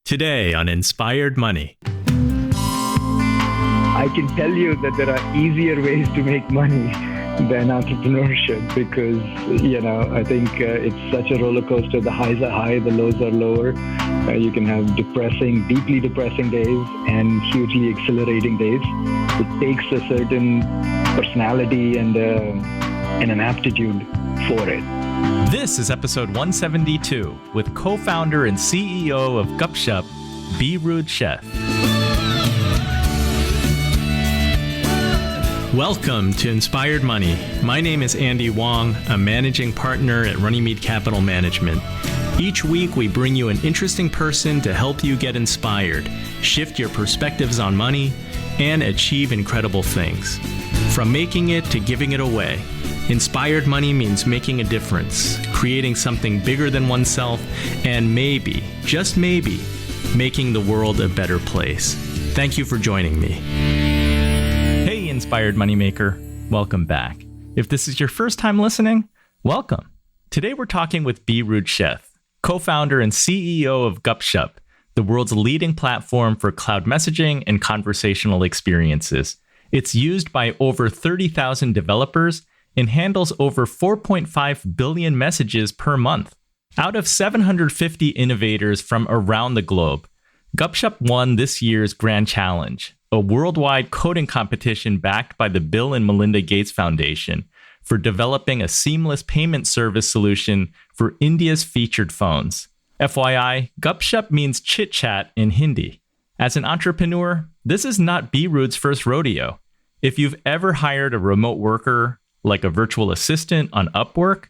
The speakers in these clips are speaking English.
Today on Inspired Money. I can tell you that there are easier ways to make money than entrepreneurship because, I think it's such a roller coaster. The highs are high, the lows are lower. You can have deeply depressing days and hugely exhilarating days. It takes a certain personality and an aptitude for it. This is episode 172 with co-founder and CEO of Gupshup, Beerud Sheth. Welcome to Inspired Money. My name is Andy Wong, a managing partner at Runnymede Capital Management. Each week, we bring you an interesting person to help you get inspired, shift your perspectives on money, and achieve incredible things. From making it to giving it away, Inspired Money means making a difference, creating something bigger than oneself, and maybe, just maybe, making the world a better place. Thank you for joining me. Hey, Inspired Moneymaker. Welcome back. If this is your first time listening, welcome. Today we're talking with Beerud Sheth, co-founder and CEO of Gupshup, the world's leading platform for cloud messaging and conversational experiences. It's used by over 30,000 developers and handles over 4.5 billion messages per month. Out of 750 innovators from around the globe, Gupshup won this year's Grand Challenge, a worldwide coding competition backed by the Bill and Melinda Gates Foundation for developing a seamless payment service solution for India's featured phones. FYI, Gupshup means chit-chat in Hindi. As an entrepreneur, this is not Beerud's first rodeo. If you've ever hired a remote worker, like a virtual assistant on Upwork,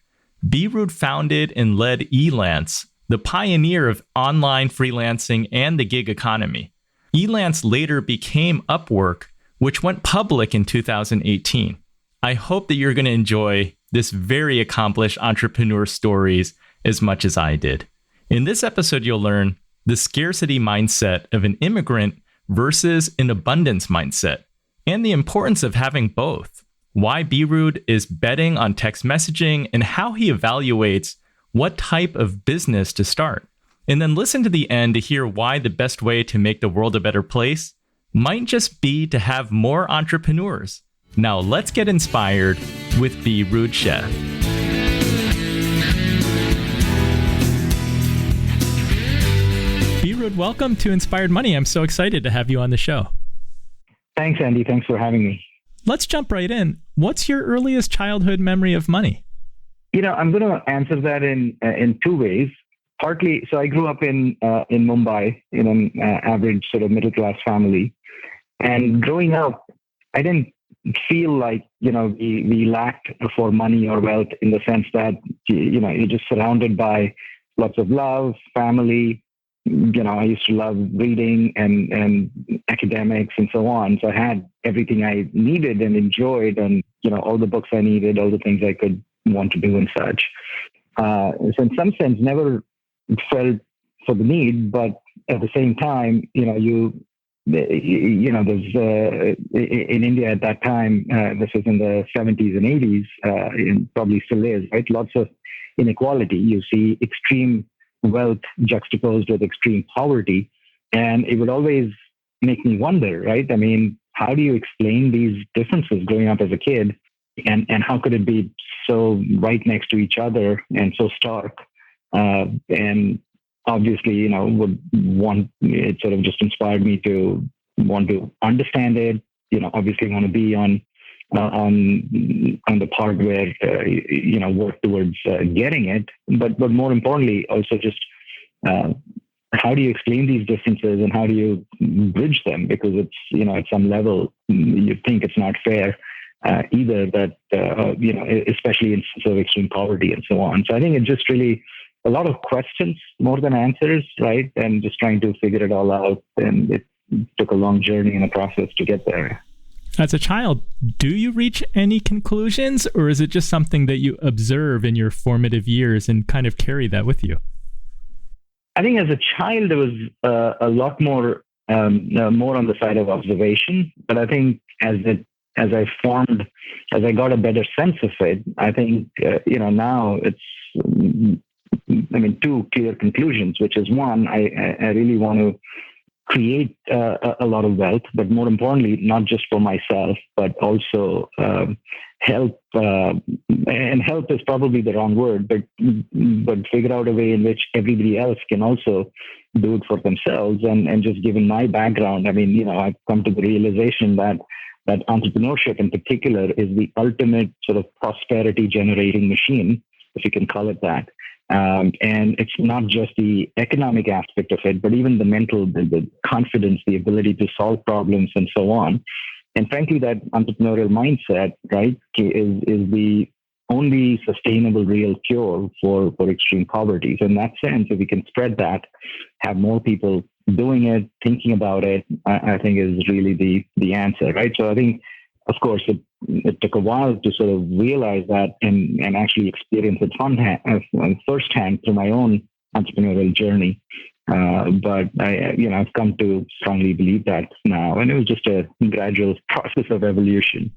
Beerud founded and led Elance, the pioneer of online freelancing and the gig economy. Elance later became Upwork, which went public in 2018. I hope that you're going to enjoy this very accomplished entrepreneur stories as much as I did. In this episode, you'll learn the scarcity mindset of an immigrant versus an abundance mindset, and the importance of having both. Why Beerud is betting on text messaging and how he evaluates what type of business to start. And then listen to the end to hear why the best way to make the world a better place might just be to have more entrepreneurs. Now let's get inspired with Beerud Sheth. Beerud, welcome to Inspired Money. I'm so excited to have you on the show. Thanks, Andy. Thanks for having me. Let's jump right in. What's your earliest childhood memory of money? I'm going to answer that in two ways. Partly, so I grew up in Mumbai in an average sort of middle class family, and growing up, I didn't feel like we lacked for money or wealth in the sense that you're just surrounded by lots of love, family. I used to love reading and academics and so on. So I had everything I needed and enjoyed, and all the books I needed, all the things I could want to do and such. So in some sense, never felt for the need, but at the same time, there's in India at that time, this was in the 70s and 80s, and probably still is, right? Lots of inequality. You see extreme wealth juxtaposed with extreme poverty. And it would always make me wonder, right? I mean, how do you explain these differences growing up as a kid? And how could it be so right next to each other and so stark? And obviously, it sort of just inspired me to want to understand it, obviously want to be on the part where, work towards getting it. But more importantly, also just how do you explain these differences and how do you bridge them? Because it's, at some level, you think it's not fair either that, especially in sort of extreme poverty and so on. So I think it's just really a lot of questions more than answers, right? And just trying to figure it all out. And it took a long journey and a process to get there. As a child, do you reach any conclusions, or is it just something that you observe in your formative years and kind of carry that with you? I think as a child, there was a lot more on the side of observation. But I think as I got a better sense of it, I think now it's two clear conclusions, which is one, I really want to create a lot of wealth, but more importantly, not just for myself, but also help. And help is probably the wrong word, but figure out a way in which everybody else can also do it for themselves. And just given my background, I've come to the realization that entrepreneurship in particular is the ultimate sort of prosperity generating machine, if you can call it that. And it's not just the economic aspect of it, but even the mental, the confidence, the ability to solve problems and so on. And frankly, that entrepreneurial mindset, right, is the only sustainable real cure for extreme poverty. So in that sense, if we can spread that, have more people doing it, thinking about it, I think is really the answer, right? So I think, of course, it took a while to sort of realize that and actually experience it firsthand through my own entrepreneurial journey. But I've come to strongly believe that now, and it was just a gradual process of evolution.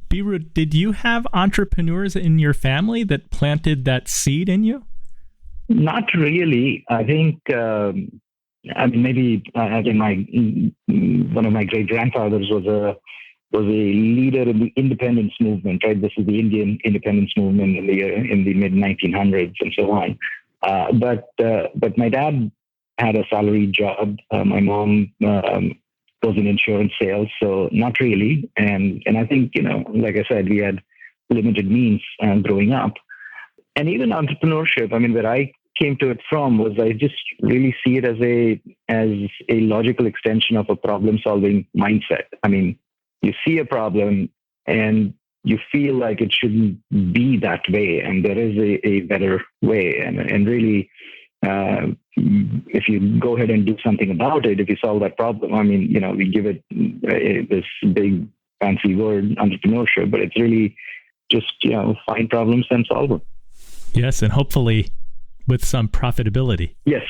Beerud, did you have entrepreneurs in your family that planted that seed in you? Not really. I think, maybe I think one of my great grandfathers was a leader in the independence movement, right? This is the Indian independence movement in the mid 1900s and so on. But my dad had a salaried job. My mom was in insurance sales, so not really. And I think, like I said, we had limited means growing up. And even entrepreneurship, where I came to it from was I just really see it as a logical extension of a problem-solving mindset. You see a problem and you feel like it shouldn't be that way, and there is a better way. And really, if you go ahead and do something about it, if you solve that problem, we give it this big fancy word, entrepreneurship, but it's really just, find problems and solve them. Yes, and hopefully with some profitability. Yes,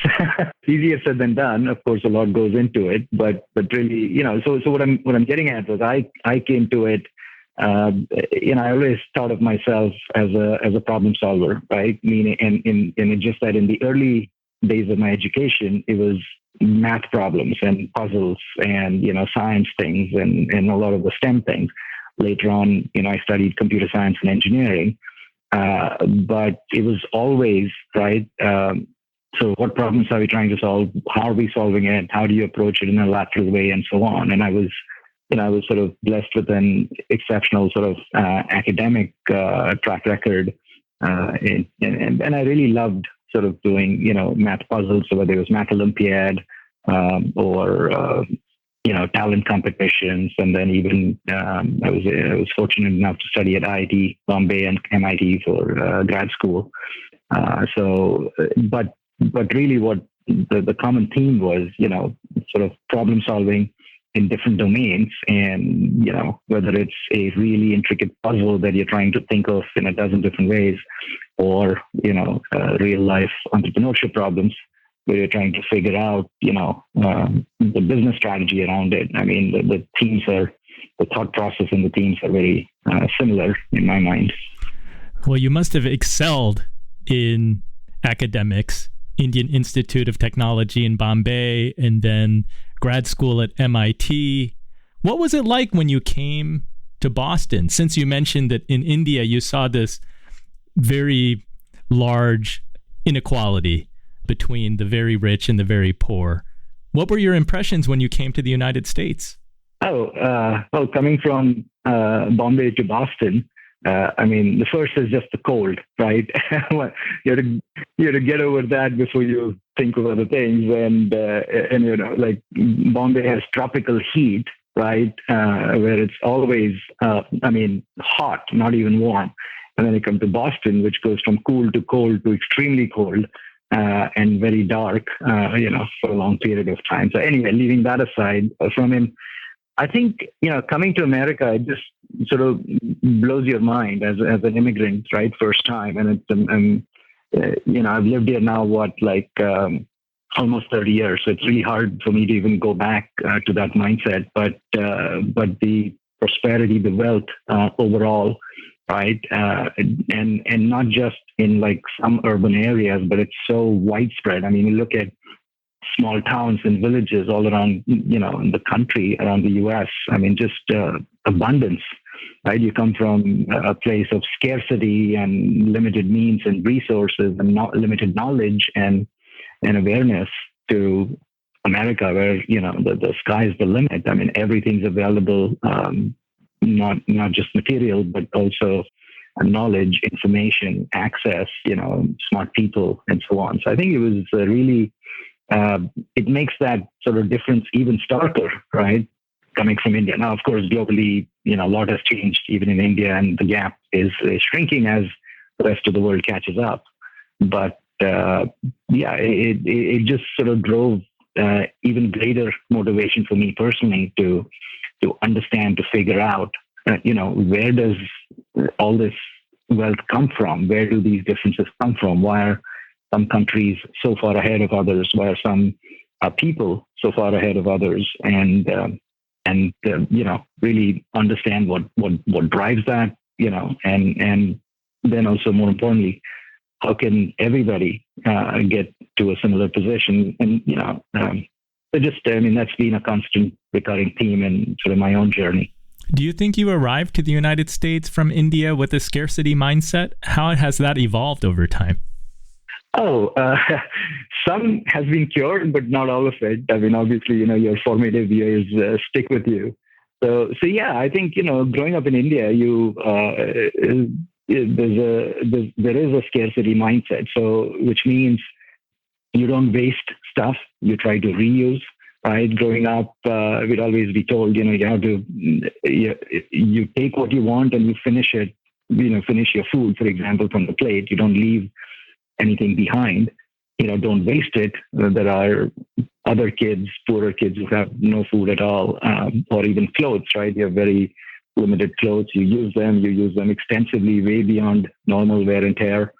easier said than done. Of course, a lot goes into it, but really, so what I'm getting at was I came to it. I always thought of myself as a problem solver, right? Meaning, and it's just that in the early days of my education, it was math problems and puzzles and science things and a lot of the STEM things. Later on, I studied computer science and engineering. But it was always, right, so what problems are we trying to solve? How are we solving it? How do you approach it in a lateral way and so on? And I was sort of blessed with an exceptional sort of academic track record. And I really loved sort of doing, math puzzles, so whether it was Math Olympiad or talent competitions. And then even I was fortunate enough to study at IIT Bombay and MIT for grad school. But really what the common theme was, sort of problem solving in different domains. And, whether it's a really intricate puzzle that you're trying to think of in a dozen different ways, or, real life entrepreneurship problems where you're trying to figure out, the business strategy around it. The thought process and the themes are very similar in my mind. Well, you must have excelled in academics, Indian Institute of Technology in Bombay, and then grad school at MIT. What was it like when you came to Boston? Since you mentioned that in India, you saw this very large inequality between the very rich and the very poor. What were your impressions when you came to the United States? Well, coming from Bombay to Boston, the first is just the cold, right? you have to get over that before you think of other things. And like Bombay has tropical heat, right? Where it's always, hot, not even warm. And then you come to Boston, which goes from cool to cold to extremely cold. And very dark, for a long period of time. So anyway, leaving that aside from him, I think, coming to America, it just sort of blows your mind as an immigrant, right? First time. And I've lived here now, almost 30 years. So it's really hard for me to even go back to that mindset. But the prosperity, the wealth overall, right? And not just in like some urban areas, but it's so widespread. I mean, you look at small towns and villages all around, in the country, around the US. I mean, just abundance, right? You come from a place of scarcity and limited means and resources and not limited knowledge and awareness to America, where, the sky is the limit. I mean, everything's available, not just material, but also knowledge, information, access, smart people, and so on. So I think it was really, it makes that sort of difference even starker, right? Coming from India. Now, of course, globally, a lot has changed even in India, and the gap is shrinking as the rest of the world catches up. But it just sort of drove even greater motivation for me personally to understand, to figure out, where does all this wealth come from? Where do these differences come from? Why are some countries so far ahead of others? Why are some people so far ahead of others? And really understand what drives that, and then also more importantly, how can everybody get to a similar position? And, that's been a constant recurring theme in sort of my own journey. Do you think you arrived to the United States from India with a scarcity mindset? How has that evolved over time? Some has been cured, but not all of it. I mean, obviously, your formative years stick with you. So yeah, I think, growing up in India, there is a scarcity mindset. So, which means you don't waste stuff. You try to reuse, right? Growing up, we'd always be told, you have to, you take what you want and you finish it, finish your food, for example, from the plate. You don't leave anything behind. Don't waste it. There are other kids, poorer kids who have no food at all, or even clothes, right? You have very limited clothes. You use them extensively, way beyond normal wear and tear.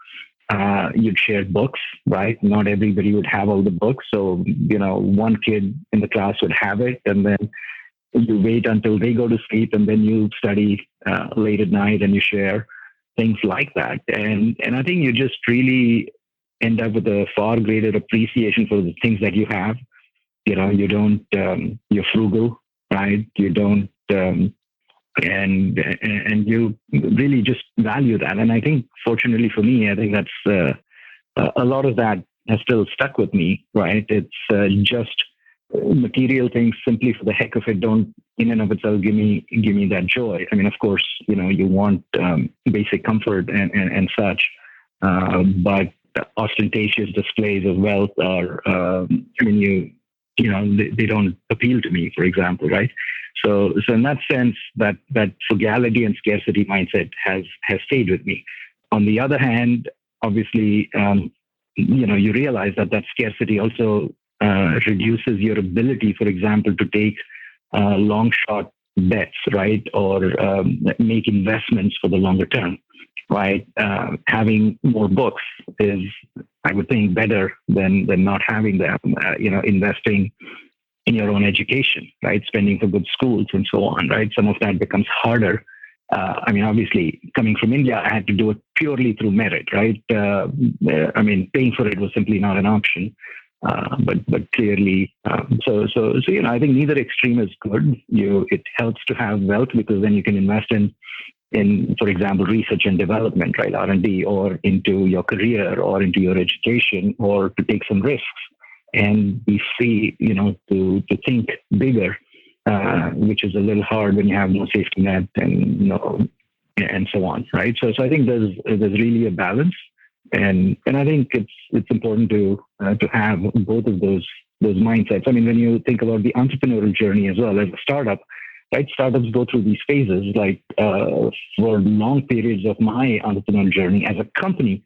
You'd share books, right? Not everybody would have all the books. So, one kid in the class would have it, and then you wait until they go to sleep, and then you study late at night and you share things like that. And I think you just really end up with a far greater appreciation for the things that you have. You don't, you're frugal, right? You don't, and you really just value that. And I think, fortunately for me, I think that's a lot of that has still stuck with me, right? It's just material things simply for the heck of it don't in and of itself give me that joy. I mean, of course, you want basic comfort and such, but ostentatious displays of wealth are, they don't appeal to me, for example, right? So in that sense, that frugality and scarcity mindset has stayed with me. On the other hand, obviously, you realize that scarcity also reduces your ability, for example, to take long shot bets, right? Or make investments for the longer term, right? Having more books is, I would think, better than not having them. Investing in your own education, right? Spending for good schools and so on, right? Some of that becomes harder. Obviously, coming from India, I had to do it purely through merit, right? Paying for it was simply not an option. But clearly, I think neither extreme is good. It helps to have wealth because then you can invest in, for example, research and development, right? R&D, or into your career, or into your education, or to take some risks and be free, to think bigger, which is a little hard when you have no safety net and so on, right? So I think there's really a balance, and I think it's important to have both of those mindsets. I mean, when you think about the entrepreneurial journey as well as a startup, right? Startups go through these phases. Like for long periods of my entrepreneurial journey as a company,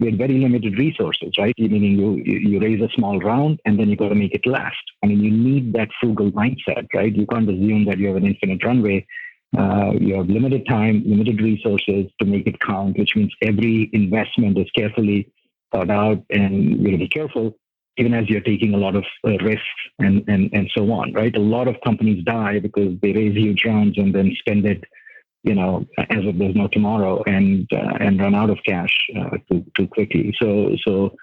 we had very limited resources, right? Meaning you raise a small round and then you got to make it last. I mean, you need that frugal mindset, right? You can't assume that you have an infinite runway. You have limited time, limited resources to make it count, which means every investment is carefully thought out, and you got to be careful, even as you're taking a lot of risks and so on, right? A lot of companies die because they raise huge rounds and then spend it as if there's no tomorrow, and run out of cash too quickly. So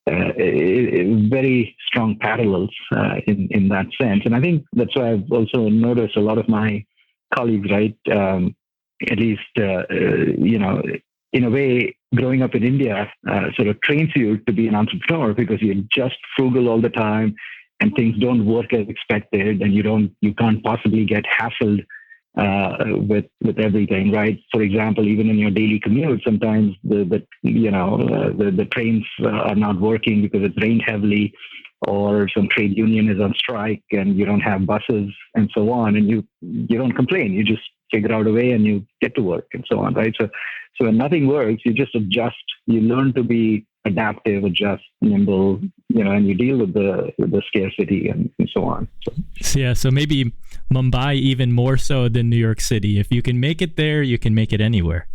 very strong parallels in that sense. And I think that's why I've also noticed a lot of my colleagues, right, at least, in a way, growing up in India sort of trains you to be an entrepreneur because you're just frugal all the time and things don't work as expected, and you can't possibly get hassled with everything, right? For example, even in your daily commute, sometimes the trains are not working because it's rained heavily, or some trade union is on strike and you don't have buses and so on, and you don't complain. You just figure out a way and you get to work and so on, right? So when nothing works, you just adjust. You learn to be adaptive, adjust, nimble, and you deal with the scarcity and so on. So maybe Mumbai even more so than New York City. If you can make it there, you can make it anywhere.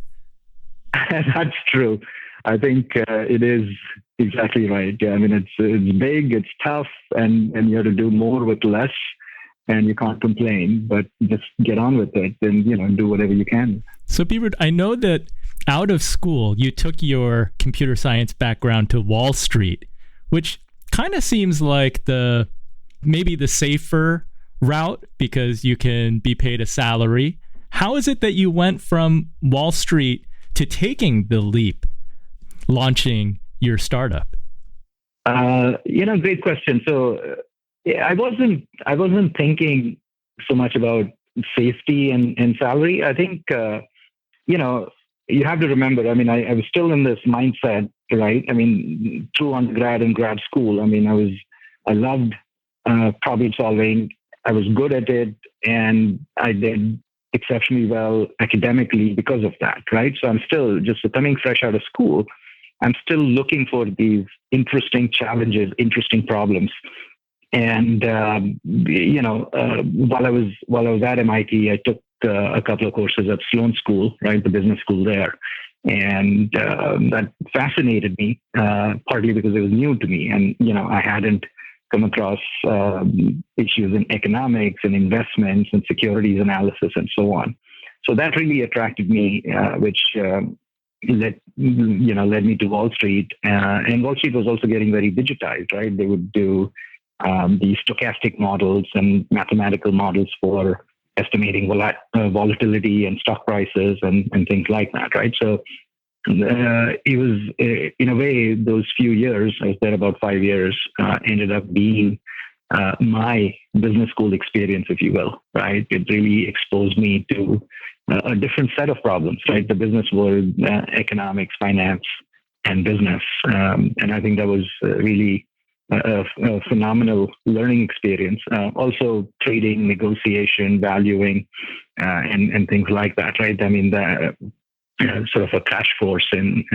That's true. I think it is exactly right. Yeah, I mean, it's big, it's tough, and you have to do more with less, and you can't complain, but just get on with it and, do whatever you can. So Beerud, I know that out of school, you took your computer science background to Wall Street, which kind of seems like maybe the safer route because you can be paid a salary. How is it that you went from Wall Street to taking the leap, launching your startup? Great question. So I wasn't thinking so much about safety and salary. I think, you have to remember, I mean, I was still in this mindset, right? I mean, through undergrad and grad school, I mean, I loved problem solving. I was good at it, and I did exceptionally well academically because of that, right? So I'm still just coming fresh out of school. I'm still looking for these interesting challenges, interesting problems. And, while I was at MIT, I took a couple of courses at Sloan School, right, the business school there. And that fascinated me, partly because it was new to me. And, I hadn't come across issues in economics and investments and securities analysis and so on. So that really attracted me, which led me to Wall Street. And Wall Street was also getting very digitized, right? They would do these stochastic models and mathematical models for estimating volatility and stock prices and things like that, right? So it was, in a way, those few years, I was there about 5 years, ended up being my business school experience, if you will, right? It really exposed me to a different set of problems, right? The business world, economics, finance, and business. And I think that was really a phenomenal learning experience. Also trading, negotiation, valuing, and things like that, right? I mean, sort of a crash course in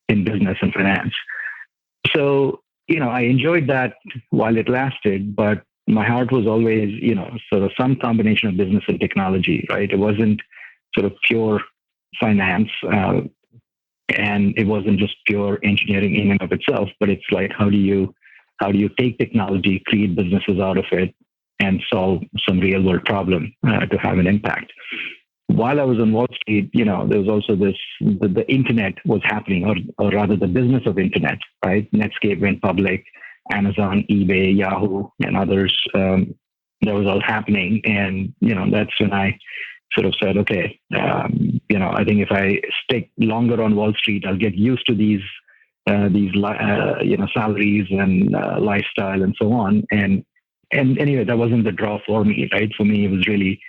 business and finance. So, I enjoyed that while it lasted, but my heart was always, sort of some combination of business and technology, right? It wasn't sort of pure finance, and it wasn't just pure engineering in and of itself, but it's like, how do you take technology, create businesses out of it, and solve some real world problem to have an impact? While I was on Wall Street, there was also the internet was happening, or rather the business of internet, right? Netscape went public, Amazon, eBay, Yahoo, and others. That was all happening. And, that's when I sort of said, okay, I think if I stick longer on Wall Street, I'll get used to these salaries and lifestyle and so on. And anyway, that wasn't the draw for me, right? For me, it was really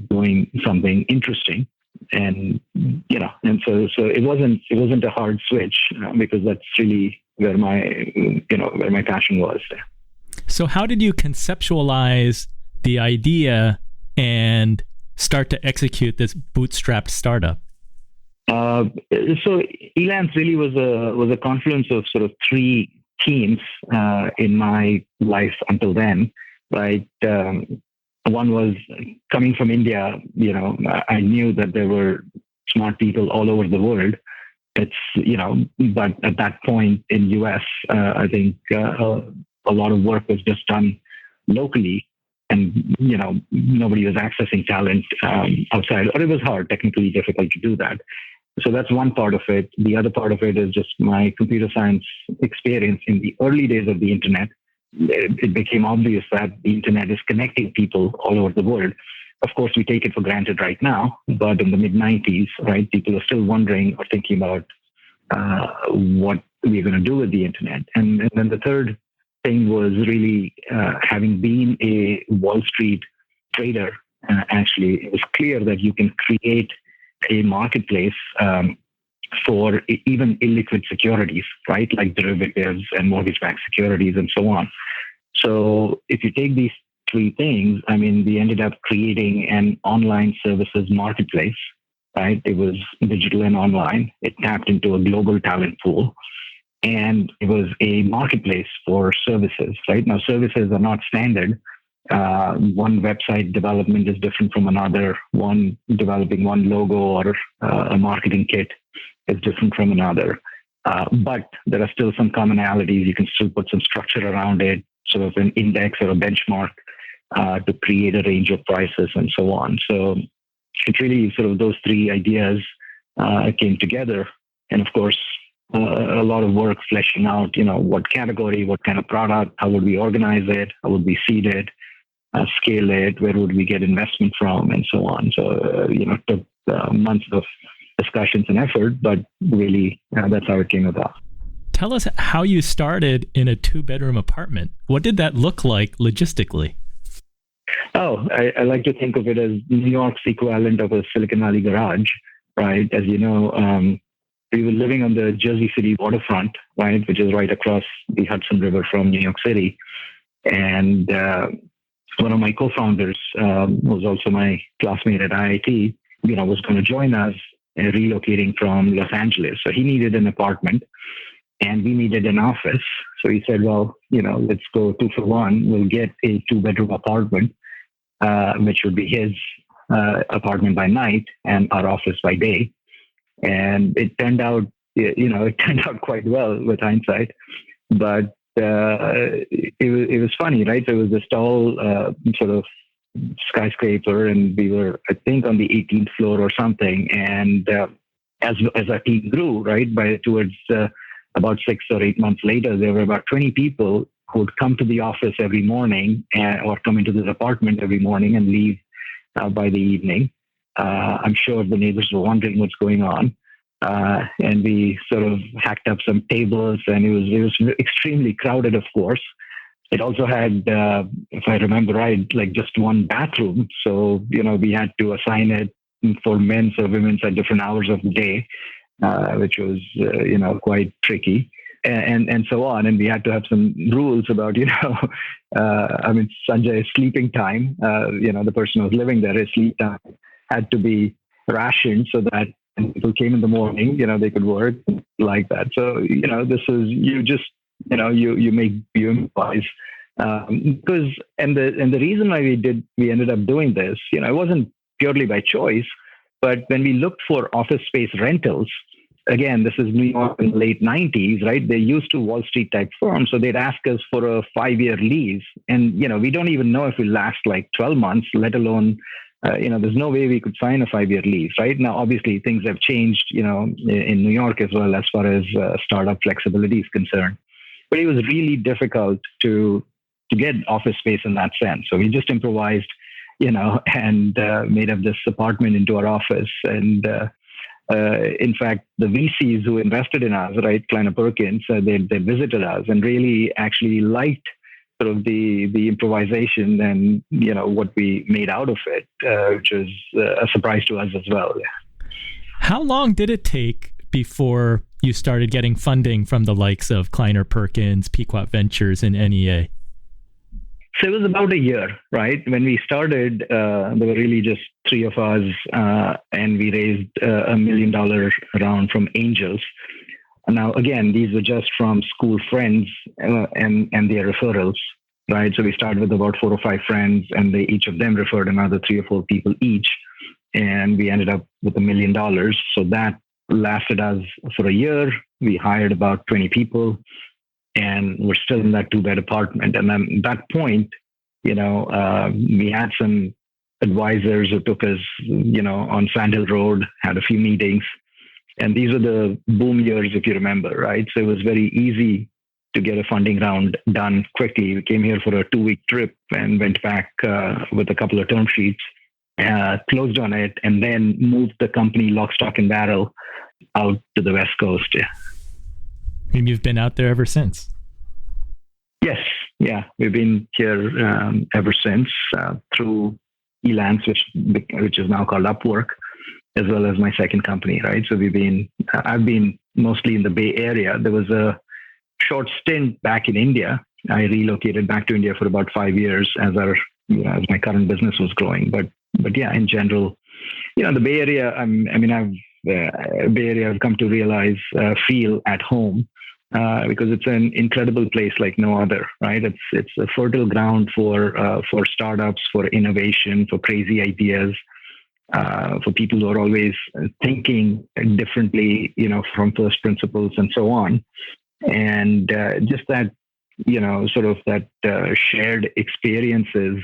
doing something interesting, and so it wasn't a hard switch, because that's really where my passion was. So how did you conceptualize the idea and start to execute this bootstrapped startup? So Elance really was a confluence of sort of three themes in my life until then, right? One was coming from India. I knew that there were smart people all over the world. But at that point in US, I think a lot of work was just done locally. and nobody was accessing talent outside, or it was hard, technically difficult to do that. So that's one part of it. The other part of it is just my computer science experience in the early days of the internet. It became obvious that the internet is connecting people all over the world. Of course, we take it for granted right now, but in the mid-90s, right, people are still wondering or thinking about what we're going to do with the internet. And then the third thing was really having been a Wall Street trader, actually, it was clear that you can create a marketplace for even illiquid securities, right, like derivatives and mortgage-backed securities and so on. So if you take these three things, I mean, we ended up creating an online services marketplace, right? It was digital and online. It tapped into a global talent pool. And it was a marketplace for services, right? Now, services are not standard. One website development is different from another. One developing one logo or a marketing kit is different from another. But there are still some commonalities. You can still put some structure around it, sort of an index or a benchmark to create a range of prices and so on. So it really sort of those three ideas came together. And of course, a lot of work fleshing out, what category, what kind of product, how would we organize it, how would we seed it, scale it, where would we get investment from, and so on. So, it took months of discussions and effort, but really that's how it came about. Tell us how you started in a 2-bedroom apartment. What did that look like logistically? Oh, I like to think of it as New York's equivalent of a Silicon Valley garage, right? As you know, we were living on the Jersey City waterfront, right, which is right across the Hudson River from New York City. And one of my co-founders was also my classmate at IIT, was going to join us relocating from Los Angeles. So he needed an apartment and we needed an office. So he said, well, let's go 2 for 1. We'll get a 2-bedroom apartment, which would be his apartment by night and our office by day. And it turned out, quite well with hindsight, but it was funny, right? So it was this tall sort of skyscraper, and we were, I think, on the 18th floor or something. And as our team grew, right, towards about 6 or 8 months later, there were about 20 people who would come to the office every morning or come into this apartment every morning and leave by the evening. I'm sure the neighbors were wondering what's going on. And we sort of hacked up some tables, and it was extremely crowded, of course. It also had, if I remember right, like just one bathroom. So, we had to assign it for men's or women's at different hours of the day, which was, quite tricky. And so on. And we had to have some rules about, Sanjay's sleeping time, the person who was living there, his sleep time had to be rationed so that when people came in the morning, they could work like that. So, this is, you improvise. Because, and the reason why we ended up doing this, it wasn't purely by choice, but when we looked for office space rentals, again, this is New York in the late 90s, right? They used to Wall Street type firms. So they'd ask us for a 5-year lease. And, we don't even know if we last like 12 months, let alone, there's no way we could sign a 5-year lease, right? Now, obviously, things have changed, in New York as well, as far as startup flexibility is concerned. But it was really difficult to get office space in that sense. So we just improvised, and made up this apartment into our office. And in fact, the VCs who invested in us, right, Kleiner Perkins, they visited us and really actually liked sort of the improvisation and, what we made out of it, which was a surprise to us as well. Yeah. How long did it take before you started getting funding from the likes of Kleiner Perkins, Pequot Ventures, and NEA? So it was about a year, right? When we started, there were really just 3 of us, and we raised $1 million round from angels. Now, again, these were just from school friends and their referrals, right? So we started with about 4 or 5 friends, and each of them referred another 3 or 4 people each, and we ended up with $1 million. So that lasted us for a year. We hired about 20 people. And we're still in that 2-bed apartment. And then at that point, We had some advisors who took us, on Sand Hill Road, had a few meetings. And these were the boom years, if you remember, right? So it was very easy to get a funding round done quickly. We came here for a 2-week trip and went back with a couple of term sheets, closed on it, and then moved the company lock, stock, and barrel out to the West Coast. Yeah. And you've been out there ever since? Yes. Yeah. We've been here ever since through Elance, which is now called Upwork, as well as my second company, right? So I've been mostly in the Bay Area. There was a short stint back in India. I relocated back to India for about 5 years as my current business was growing. But yeah, in general, the Bay Area, Bay Area I've come to realize, feel at home, because it's an incredible place like no other, right? It's a fertile ground for startups, for innovation, for crazy ideas, for people who are always thinking differently, from first principles and so on. And just that, sort of that shared experiences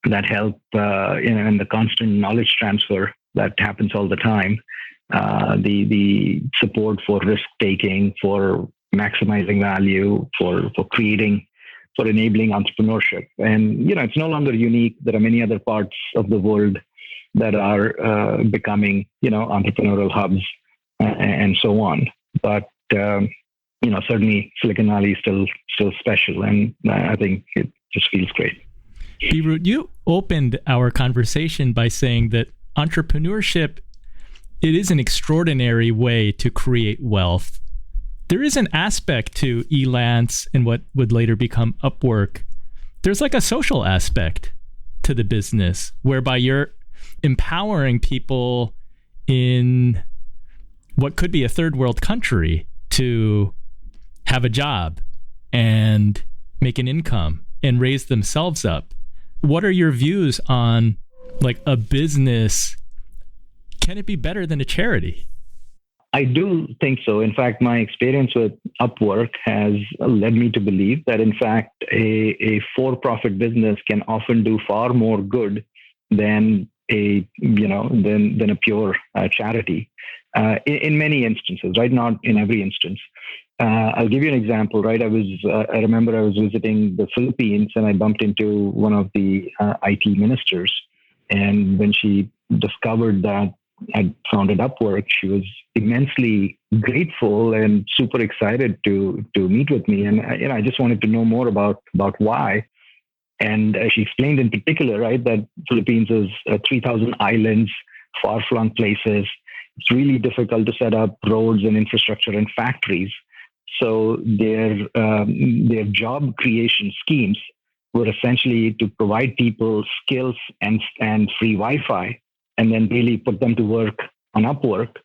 that help, and the constant knowledge transfer that happens all the time, the support for risk taking, for maximizing value, for creating, for enabling entrepreneurship. And, it's no longer unique. There are many other parts of the world that are becoming, entrepreneurial hubs and so on. But, certainly Silicon Valley is still special. And I think it just feels great. Beerud, you opened our conversation by saying that entrepreneurship, it is an extraordinary way to create wealth. There is an aspect to Elance and what would later become Upwork. There's like a social aspect to the business whereby you're empowering people in what could be a third world country to have a job and make an income and raise themselves up. What are your views on like a business? Can it be better than a charity? I do think so. In fact, my experience with Upwork has led me to believe that, in fact, a for-profit business can often do far more good than a pure charity. In many instances, right? Not in every instance. I'll give you an example, right? I remember I was visiting the Philippines and I bumped into one of the IT ministers. And when she discovered that I'd founded Upwork, she was immensely grateful and super excited to meet with me. And I just wanted to know more about why. And she explained in particular, right, that Philippines is 3,000 islands, far-flung places. It's really difficult to set up roads and infrastructure and factories. So their job creation schemes were essentially to provide people skills and free Wi-Fi, and then really put them to work on Upwork,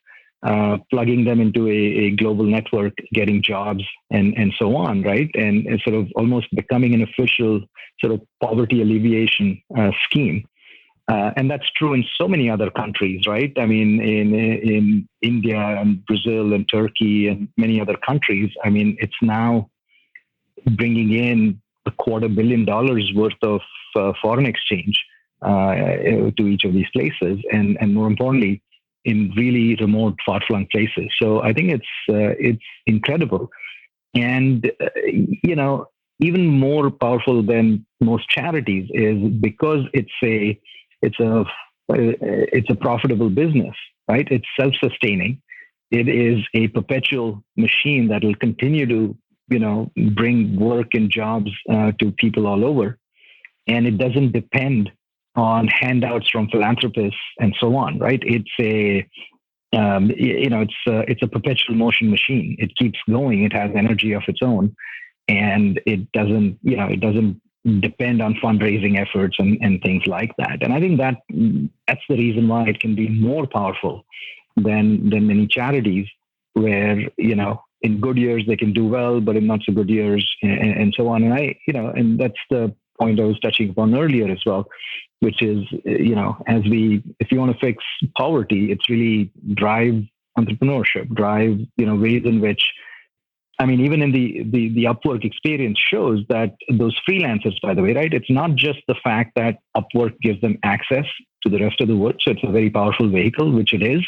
plugging them into a global network, getting jobs and so on, right? And sort of almost becoming an official sort of poverty alleviation scheme. And that's true in so many other countries, right? I mean, in India and Brazil and Turkey and many other countries, I mean, it's now bringing in $250 million worth of foreign exchange to each of these places, and more importantly, in really remote, far-flung places. So I think it's incredible, and even more powerful than most charities is because it's a profitable business, right? It's self-sustaining. It is a perpetual machine that will continue to bring work and jobs to people all over, and it doesn't depend on handouts from philanthropists and so on, right? It's a perpetual motion machine. It keeps going. It has energy of its own, and it doesn't depend on fundraising efforts and things like that. And I think that's the reason why it can be more powerful than many charities, where in good years they can do well, but in not so good years and so on. And and that's the point I was touching upon earlier as well, which is, if you want to fix poverty, it's really drive entrepreneurship, drive, ways in which I mean, even in the Upwork experience shows that those freelancers, by the way, right? It's not just the fact that Upwork gives them access to the rest of the world. So it's a very powerful vehicle, which it is,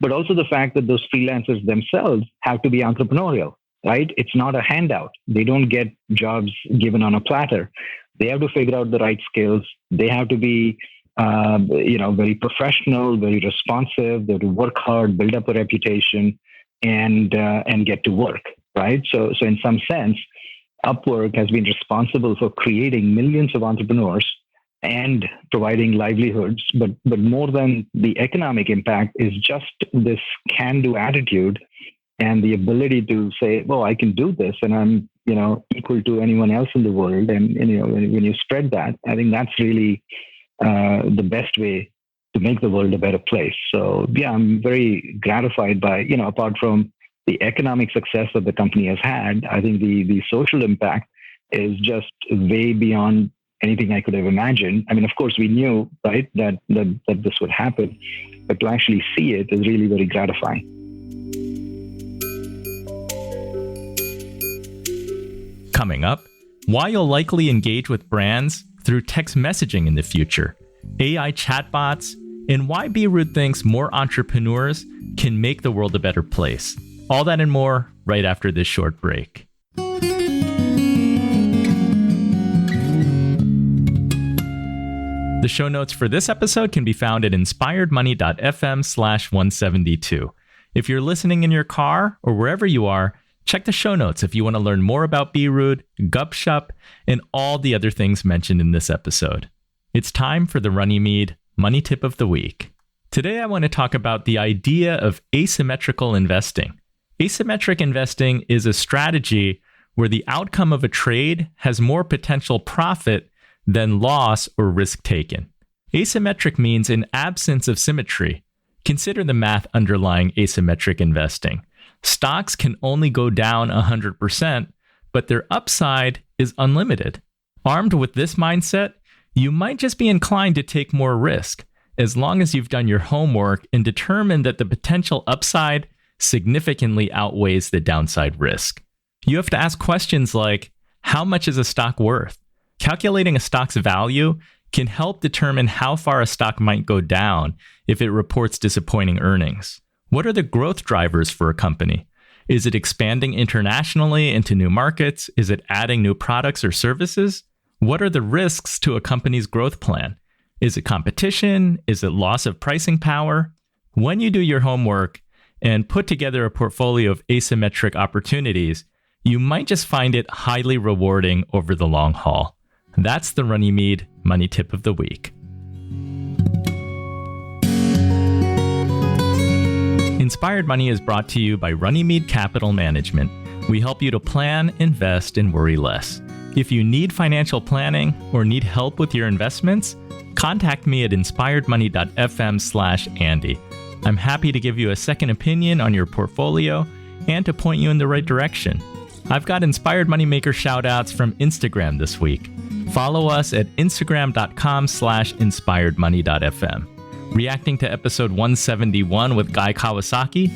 but also the fact that those freelancers themselves have to be entrepreneurial, right? It's not a handout. They don't get jobs given on a platter. They have to figure out the right skills. They have to be, very professional, very responsive. They have to work hard, build up a reputation, and get to work, right? So in some sense, Upwork has been responsible for creating millions of entrepreneurs and providing livelihoods. But more than the economic impact is just this can-do attitude and the ability to say, well, I can do this and I'm, equal to anyone else in the world. And when you spread that, I think that's really the best way to make the world a better place. So yeah, I'm very gratified by, apart from the economic success that the company has had, I think the social impact is just way beyond anything I could have imagined. I mean, of course, we knew, right, that this would happen, but to actually see it is really very gratifying. Coming up, why you'll likely engage with brands through text messaging in the future, AI chatbots, and why Beerud thinks more entrepreneurs can make the world a better place. All that and more right after this short break. The show notes for this episode can be found at inspiredmoney.fm/172. If you're listening in your car or wherever you are, check the show notes if you want to learn more about Beerud, Gupshup, and all the other things mentioned in this episode. It's time for the Runnymede Money Tip of the Week. Today I want to talk about the idea of asymmetrical investing. Asymmetric investing is a strategy where the outcome of a trade has more potential profit than loss or risk taken. Asymmetric means an absence of symmetry. Consider the math underlying asymmetric investing. Stocks can only go down 100%, but their upside is unlimited. Armed with this mindset, you might just be inclined to take more risk, as long as you've done your homework and determined that the potential upside significantly outweighs the downside risk. You have to ask questions like, how much is a stock worth? Calculating a stock's value can help determine how far a stock might go down if it reports disappointing earnings. What are the growth drivers for a company? Is it expanding internationally into new markets? Is it adding new products or services? What are the risks to a company's growth plan? Is it competition? Is it loss of pricing power? When you do your homework and put together a portfolio of asymmetric opportunities, you might just find it highly rewarding over the long haul. That's the Runnymede Money Tip of the Week. Inspired Money is brought to you by Runnymede Capital Management. We help you to plan, invest, and worry less. If you need financial planning or need help with your investments, contact me at inspiredmoney.fm/Andy. I'm happy to give you a second opinion on your portfolio and to point you in the right direction. I've got Inspired Moneymaker shoutouts from Instagram this week. Follow us at instagram.com/inspiredmoney.fm. Reacting to episode 171 with Guy Kawasaki,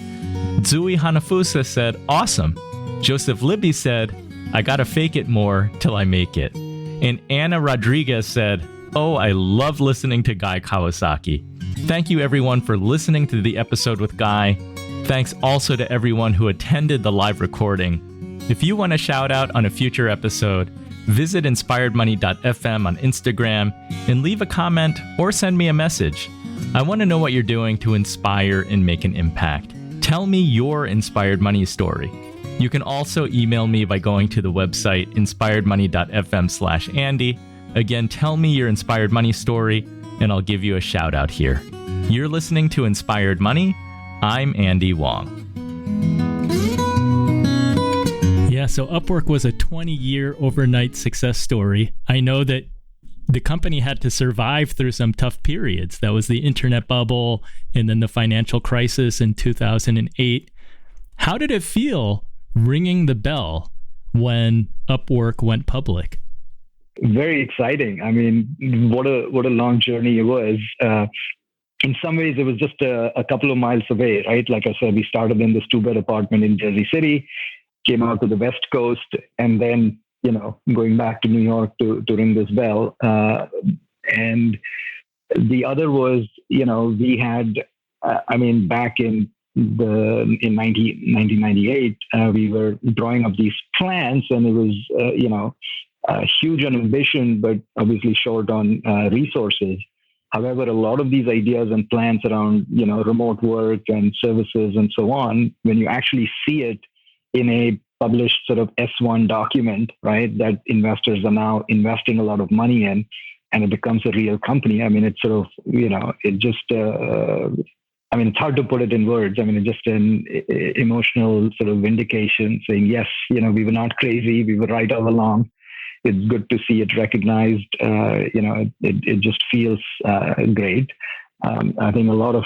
Zui Hanafusa said, awesome. Joseph Libby said, I gotta fake it more till I make it. And Anna Rodriguez said, oh, I love listening to Guy Kawasaki. Thank you everyone for listening to the episode with Guy. Thanks also to everyone who attended the live recording. If you want a shout out on a future episode, visit inspiredmoney.fm on Instagram and leave a comment or send me a message. I want to know what you're doing to inspire and make an impact. Tell me your inspired money story. You can also email me by going to the website inspiredmoney.fm/Andy. Again, tell me your inspired money story, and I'll give you a shout out here. You're listening to Inspired Money. I'm Andy Wong. Yeah, so Upwork was a 20-year overnight success story. I know that the company had to survive through some tough periods. That was the internet bubble and then the financial crisis in 2008. How did it feel ringing the bell when Upwork went public? Very exciting. I mean, what a long journey it was. In some ways, it was just a couple of miles away, right? Like I said, we started in this 2-bed apartment in Jersey City. came out to the West Coast, and then, going back to New York to ring this bell. And the other was, we had, back in 1998, we were drawing up these plans, and it was, huge on ambition, but obviously short on resources. However, a lot of these ideas and plans around, remote work and services and so on, when you actually see it in a published sort of S1 document, right, that investors are now investing a lot of money in, and it becomes a real company. It's sort of, it just, it's hard to put it in words. It's just an emotional sort of vindication saying, yes, we were not crazy. We were right all along. It's good to see it recognized. It just feels great. I think a lot of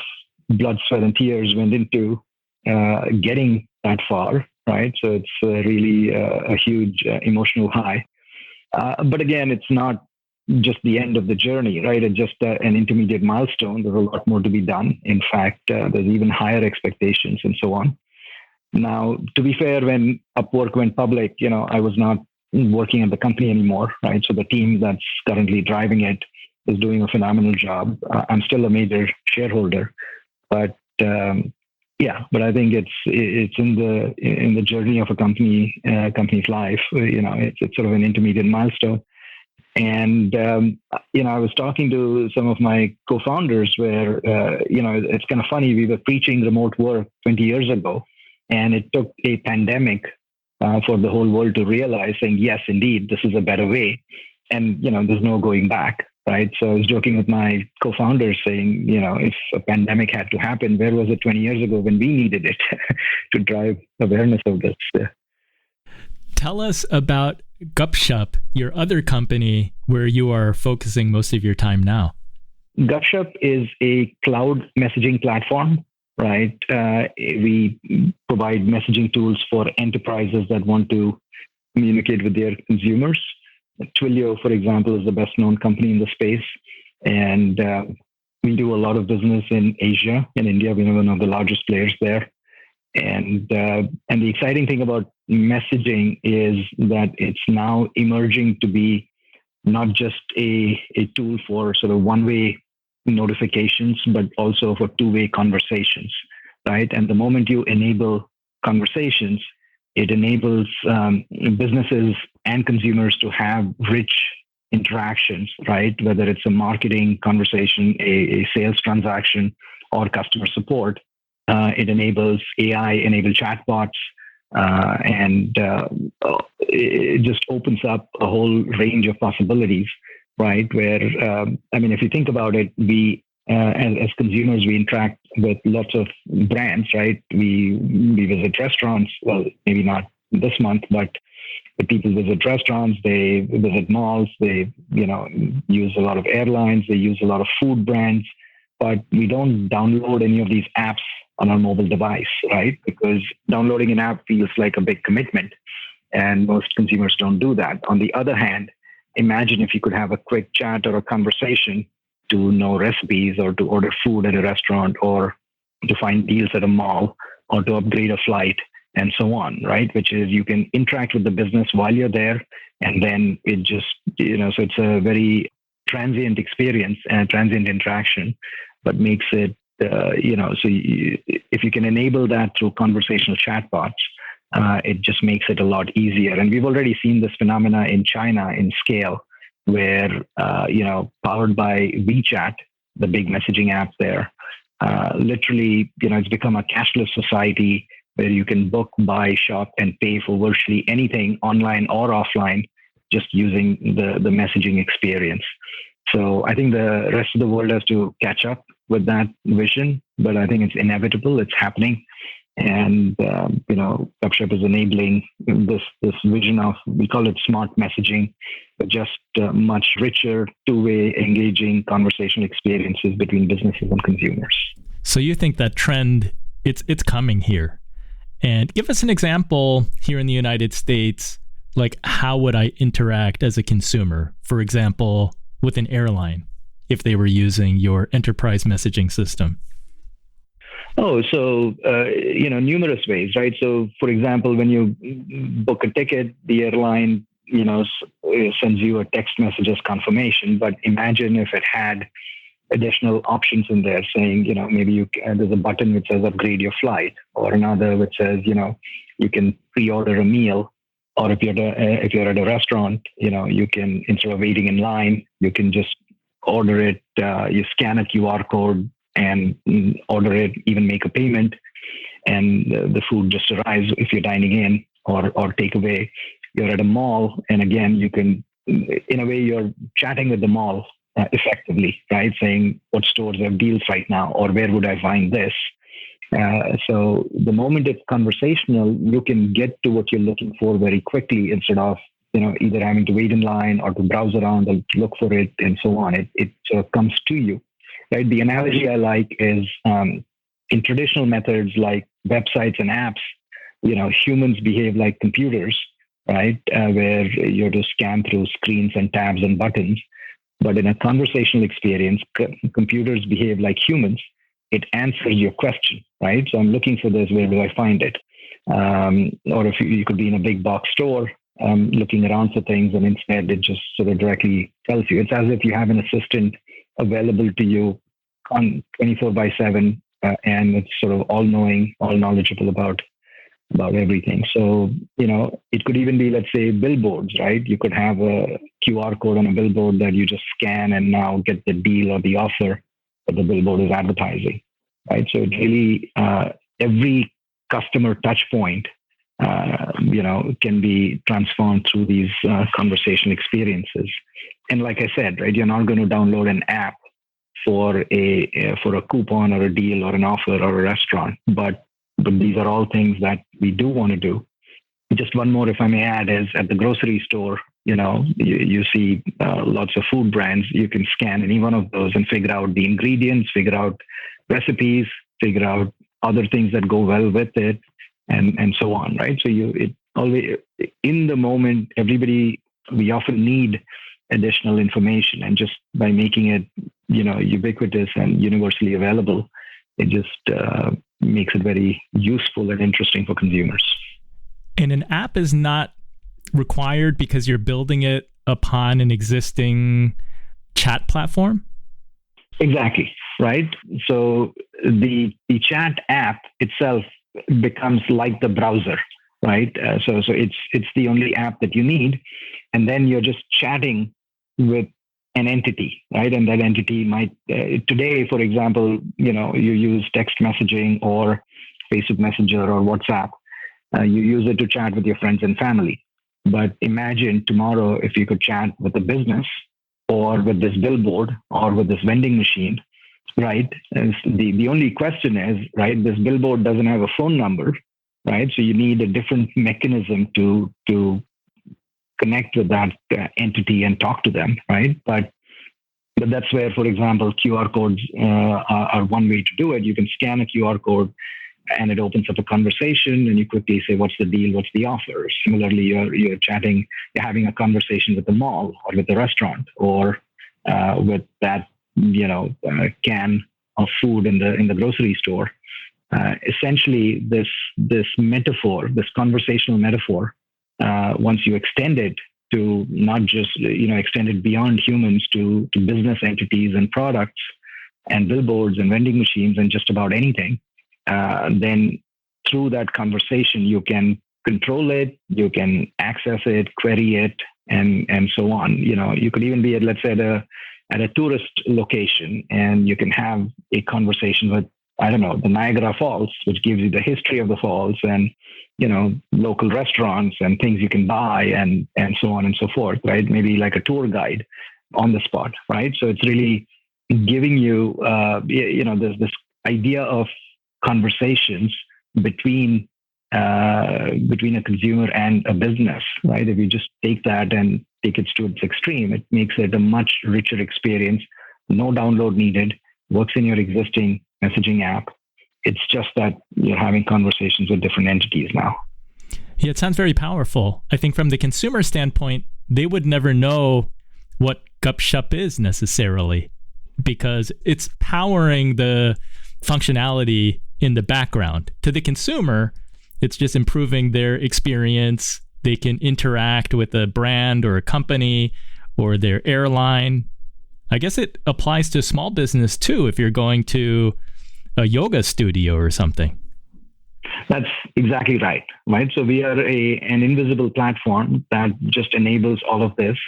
blood, sweat, and tears went into getting that far, right? So it's really a huge emotional high. But again, it's not just the end of the journey, right? It's just an intermediate milestone. There's a lot more to be done. In fact, there's even higher expectations and so on. Now, to be fair, when Upwork went public, I was not working at the company anymore, right? So the team that's currently driving it is doing a phenomenal job. I'm still a major shareholder, but I think it's in the journey of a company's life. It's sort of an intermediate milestone. And I was talking to some of my co-founders where it's kind of funny. We were preaching remote work 20 years ago, and it took a pandemic for the whole world to realize, saying, yes, indeed, this is a better way. And, there's no going back, right? So I was joking with my co-founders saying, if a pandemic had to happen, where was it 20 years ago when we needed it to drive awareness of this? Tell us about Gupshup, your other company where you are focusing most of your time now. Gupshup is a cloud messaging platform. Right. We provide messaging tools for enterprises that want to communicate with their consumers. Twilio, for example, is the best known company in the space. And we do a lot of business in Asia. In India, we're one of the largest players there. And the exciting thing about messaging is that it's now emerging to be not just a tool for sort of one-way notifications, but also for two-way conversations, right? And the moment you enable conversations, it enables businesses and consumers to have rich interactions, right? Whether it's a marketing conversation, a sales transaction, or customer support. It enables AI-enabled chatbots, and it just opens up a whole range of possibilities. Right, where if you think about it, we as consumers we interact with lots of brands. Right, we visit restaurants. Well, maybe not this month, but the people visit restaurants. They visit malls. They use a lot of airlines. They use a lot of food brands. But we don't download any of these apps on our mobile device, right? Because downloading an app feels like a big commitment, and most consumers don't do that. On the other hand, imagine if you could have a quick chat or a conversation to know recipes or to order food at a restaurant or to find deals at a mall or to upgrade a flight and so on, right? Which is you can interact with the business while you're there, and then it just, so it's a very transient experience and transient interaction, but makes it, if you can enable that through conversational chatbots, it just makes it a lot easier. And we've already seen this phenomena in China in scale where, powered by WeChat, the big messaging app there, literally, it's become a cashless society where you can book, buy, shop, and pay for virtually anything online or offline, just using the messaging experience. So I think the rest of the world has to catch up with that vision, but I think it's inevitable. It's happening. And, Gupshup is enabling this vision of, we call it smart messaging, but just much richer, two-way, engaging conversational experiences between businesses and consumers. So you think that trend, it's coming here. And give us an example here in the United States, like how would I interact as a consumer, for example, with an airline, if they were using your enterprise messaging system? Oh, so, numerous ways, right? So, for example, when you book a ticket, the airline, sends you a text message as confirmation. But imagine if it had additional options in there saying, maybe there's a button which says upgrade your flight, or another which says, you can pre-order a meal. Or if you're at a restaurant, you can, instead of waiting in line, you can just order it. You scan a QR code and order it, even make a payment, and the food just arrives if you're dining in or take away. You're at a mall, and again, you can, in a way, you're chatting with the mall effectively, right? Saying what stores have deals right now, or where would I find this? So the moment it's conversational, you can get to what you're looking for very quickly instead of, either having to wait in line or to browse around or look for it and so on. It sort of comes to you, right? The analogy I like is in traditional methods like websites and apps, humans behave like computers, right? Where you're to scan through screens and tabs and buttons. But in a conversational experience, computers behave like humans. It answers your question, right? So I'm looking for this, where do I find it? Or if you could be in a big box store, looking around for things, and instead it just sort of directly tells you. It's as if you have an assistant available to you on 24/7, and it's sort of all-knowing, all-knowledgeable about everything. So, it could even be, let's say, billboards, right? You could have a QR code on a billboard that you just scan and now get the deal or the offer that the billboard is advertising, right? So it really, every customer touch point, can be transformed through these conversation experiences. And like I said, right, you're not going to download an app for a coupon or a deal or an offer or a restaurant, but these are all things that we do want to do. Just one more, if I may add, is at the grocery store, you see lots of food brands. You can scan any one of those and figure out the ingredients, figure out recipes, figure out other things that go well with it, and so on, right? So it always, in the moment, we often need additional information, and just by making it, ubiquitous and universally available, it just makes it very useful and interesting for consumers. And an app is not required because you're building it upon an existing chat platform? Exactly, right? So the chat app itself becomes like the browser, right? So it's the only app that you need, and then you're just chatting with an entity, right? And that entity might today, for example, you use text messaging or Facebook Messenger or WhatsApp. You use it to chat with your friends and family. But imagine tomorrow if you could chat with a business or with this billboard or with this vending machine, right? And the only question is, right, this billboard doesn't have a phone number, right? So you need a different mechanism to connect with that entity and talk to them, right? But that's where, for example, QR codes are one way to do it. You can scan a QR code and it opens up a conversation, and you quickly say, what's the deal? What's the offer? Similarly, you're chatting, you're having a conversation with the mall or with the restaurant or with that, can of food in the grocery store. Essentially, this metaphor, this conversational metaphor, once you extend it to not just, extend it beyond humans to business entities and products and billboards and vending machines and just about anything, then through that conversation, you can control it, you can access it, query it, and so on. You could even be at, let's say, at a tourist location, and you can have a conversation with, I don't know, the Niagara Falls, which gives you the history of the falls and, local restaurants and things you can buy and so on and so forth, right? Maybe like a tour guide on the spot, right? So it's really giving you, there's this idea of conversations between a consumer and a business, right? If you just take that and take it to its extreme, it makes it a much richer experience. No download needed, works in your existing messaging app. It's just that you're having conversations with different entities now. Yeah, it sounds very powerful. I think from the consumer standpoint, they would never know what Gupshup is necessarily, because it's powering the functionality in the background. To the consumer, it's just improving their experience. They can interact with a brand or a company or their airline. I guess it applies to small business too, if you're going to a yoga studio or something. That's exactly right? So we are an invisible platform that just enables all of this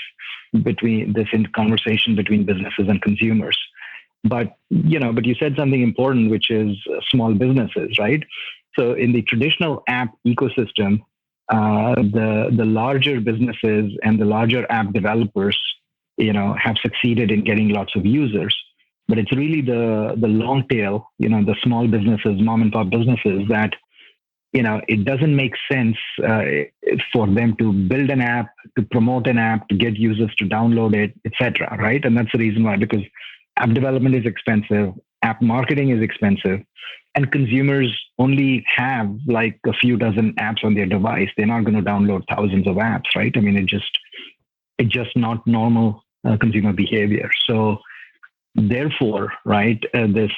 in conversation between businesses and consumers. But you said something important, which is small businesses, right? So in the traditional app ecosystem, the larger businesses and the larger app developers, have succeeded in getting lots of users. But it's really the long tail, the small businesses, mom and pop businesses that, it doesn't make sense for them to build an app, to promote an app, to get users to download it, etc. Right? And that's the reason why, because app development is expensive, app marketing is expensive, and consumers only have like a few dozen apps on their device. They're not going to download thousands of apps, right? I mean, it's just not normal consumer behavior. So therefore, right, when the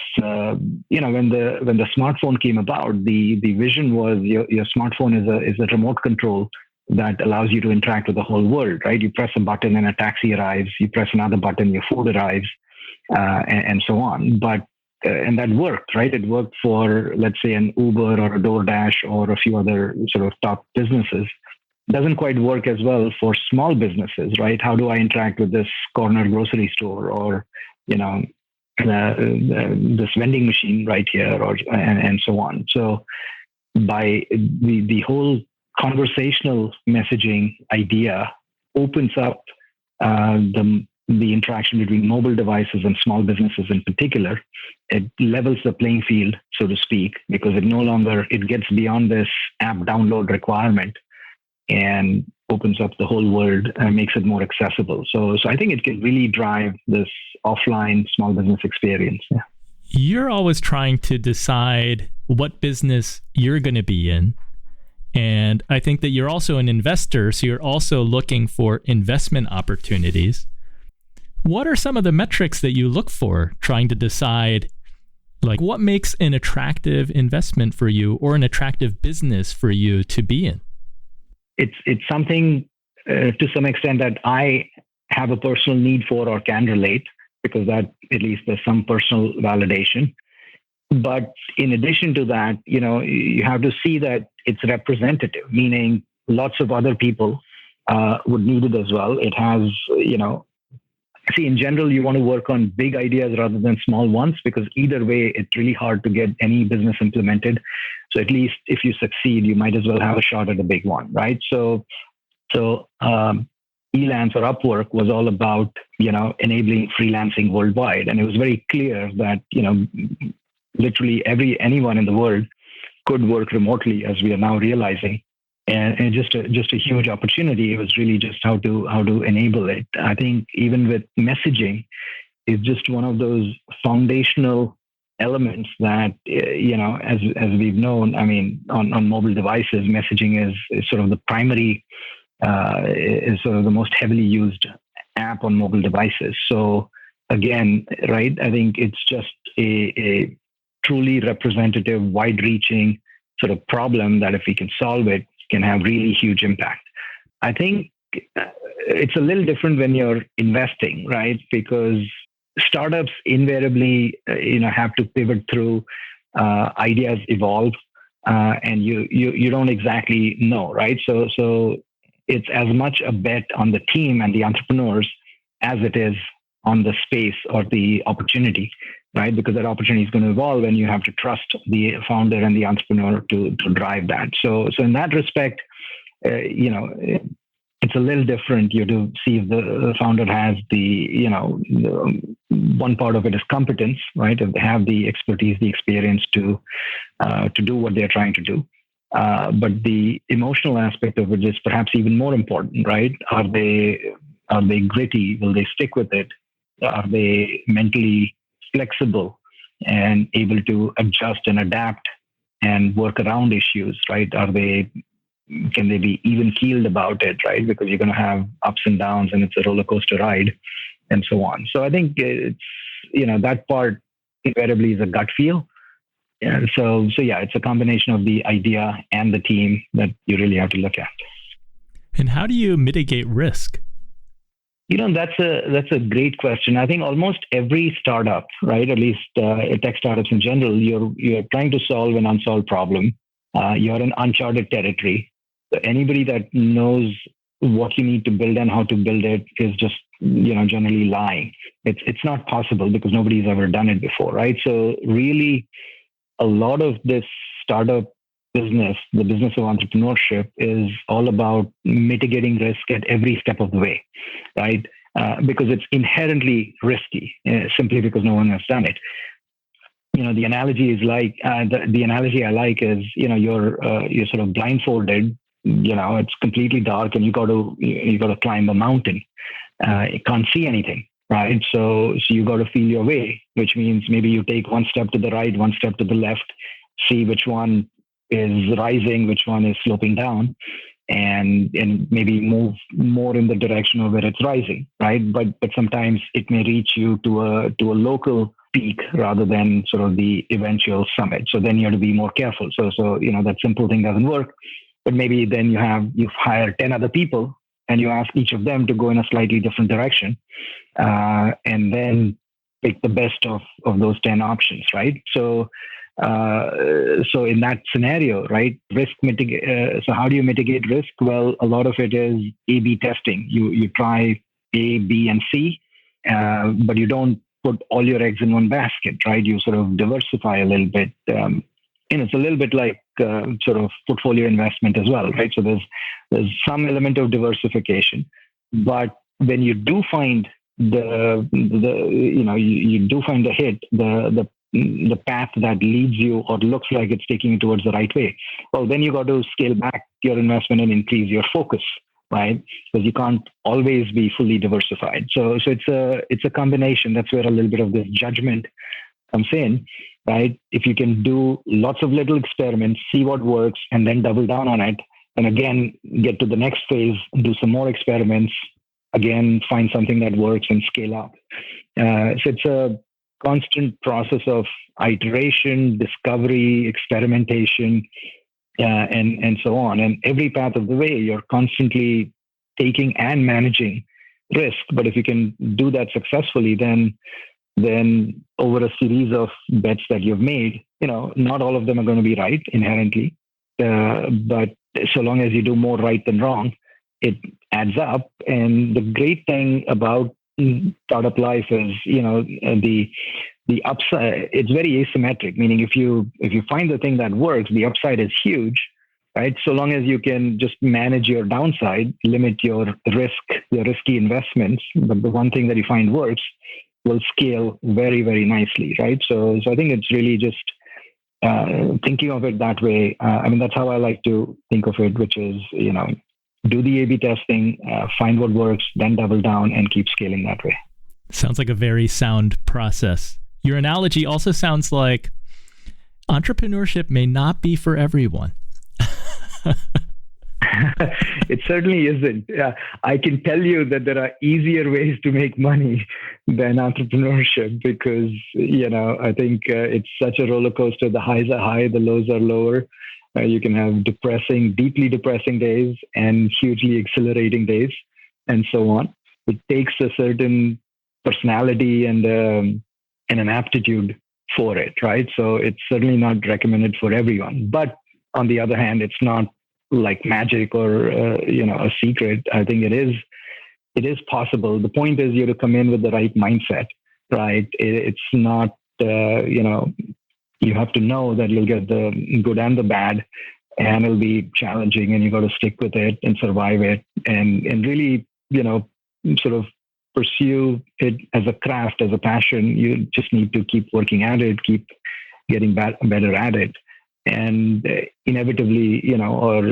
smartphone came about, the vision was your smartphone is a remote control that allows you to interact with the whole world, right? You press a button and a taxi arrives. You press another button, your food arrives, and so on. But and that worked, right? It worked for, let's say, an Uber or a DoorDash or a few other sort of top businesses. Doesn't quite work as well for small businesses, right? How do I interact with this corner grocery store or this vending machine right here, and so on. So by the whole conversational messaging idea opens up the interaction between mobile devices and small businesses in particular. It levels the playing field, so to speak, because it gets beyond this app download requirement and opens up the whole world and makes it more accessible. So I think it can really drive this offline small business experience. Yeah. You're always trying to decide what business you're going to be in. And I think that you're also an investor, so you're also looking for investment opportunities. What are some of the metrics that you look for trying to decide, like, what makes an attractive investment for you or an attractive business for you to be in? It's something to some extent that I have a personal need for or can relate, because that at least there's some personal validation. But in addition to that, you have to see that it's representative, meaning lots of other people would need it as well. It has, in general, you want to work on big ideas rather than small ones, because either way, it's really hard to get any business implemented. So at least if you succeed, you might as well have a shot at a big one, right? So Elance or Upwork was all about, enabling freelancing worldwide. And it was very clear that, literally anyone in the world could work remotely, as we are now realizing. And just a huge opportunity. It was really just how to enable it. I think even with messaging, is just one of those foundational elements that, as we've known, I mean, on mobile devices, messaging is sort of the primary, is sort of the most heavily used app on mobile devices. So again, right, I think it's just a truly representative, wide-reaching sort of problem that if we can solve it, can have really huge impact. I think it's a little different when you're investing, right? Because startups invariably, have to pivot through, ideas evolve, and you don't exactly know, right? So it's as much a bet on the team and the entrepreneurs as it is on the space or the opportunity, right? Because that opportunity is going to evolve, and you have to trust the founder and the entrepreneur to drive that. So in that respect, it's a little different. You have to see if the founder has the one part of it is competence, right? If they have the expertise, the experience to do what they're trying to do. But the emotional aspect of it is perhaps even more important, right? Are they gritty? Will they stick with it? Are they mentally flexible and able to adjust and adapt and work around issues, right? Can they be even keeled about it, right? Because you're going to have ups and downs, and it's a roller coaster ride, and so on. So I think it's, that part invariably is a gut feel. Yeah, it's a combination of the idea and the team that you really have to look at. And how do you mitigate risk? That's a great question. I think almost every startup, right, at least tech startups in general, you're trying to solve an unsolved problem. You're in uncharted territory. So anybody that knows what you need to build and how to build it is just generally lying. It's not possible because nobody's ever done it before, right? So really, a lot of this startup business, the business of entrepreneurship, is all about mitigating risk at every step of the way, right? Because it's inherently risky, simply because no one has done it. The analogy is like the analogy I like is you're sort of blindfolded. It's completely dark, and you got to climb a mountain. You can't see anything, right? So you got to feel your way, which means maybe you take one step to the right, one step to the left, see which one is rising, which one is sloping down, and maybe move more in the direction of where it's rising, right? But sometimes it may reach you to a local peak rather than sort of the eventual summit. So then you have to be more careful. So that simple thing doesn't work. But maybe then you hire 10 other people and you ask each of them to go in a slightly different direction, and then pick the best of those 10 options, right? So in that scenario, right, so how do you mitigate risk? Well, a lot of it is A/B testing. You try A, B, and C, but you don't put all your eggs in one basket, right? You sort of diversify a little bit. It's a little bit like sort of portfolio investment as well, right? So there's some element of diversification, but when you do find you do find the hit, the path that leads you or looks like it's taking you towards the right way, well, then you got to scale back your investment and increase your focus, right? Because you can't always be fully diversified. So it's a combination. That's where a little bit of this judgment comes in, right? If you can do lots of little experiments, see what works, and then double down on it, and again get to the next phase, do some more experiments, again find something that works and scale up. So it's a constant process of iteration, discovery, experimentation, and so on. And every path of the way, you're constantly taking and managing risk. But if you can do that successfully, then over a series of bets that you've made, not all of them are going to be right inherently. But so long as you do more right than wrong, it adds up. And the great thing about startup life is, the upside, it's very asymmetric, meaning if you find the thing that works, the upside is huge, right? So long as you can just manage your downside, limit your risk, your risky investments, but the one thing that you find works will scale very, very nicely, right? So I think it's really just thinking of it that way. That's how I like to think of it, which is, do the A/B testing, find what works, then double down and keep scaling that way. Sounds like a very sound process. Your analogy also sounds like entrepreneurship may not be for everyone. It certainly isn't. I can tell you that there are easier ways to make money than entrepreneurship because, I think it's such a roller coaster. The highs are high, the lows are lower. You can have deeply depressing days and hugely exhilarating days and so on. It takes a certain personality and an aptitude for it, right? So it's certainly not recommended for everyone. But on the other hand, it's not like magic or a secret. I think it is possible. The point is you have to come in with the right mindset, right? It's not you have to know that you'll get the good and the bad, and it'll be challenging, and you got to stick with it and survive it, and really sort of pursue it as a craft, as a passion. You just need to keep working at it, keep getting better at it. And inevitably, or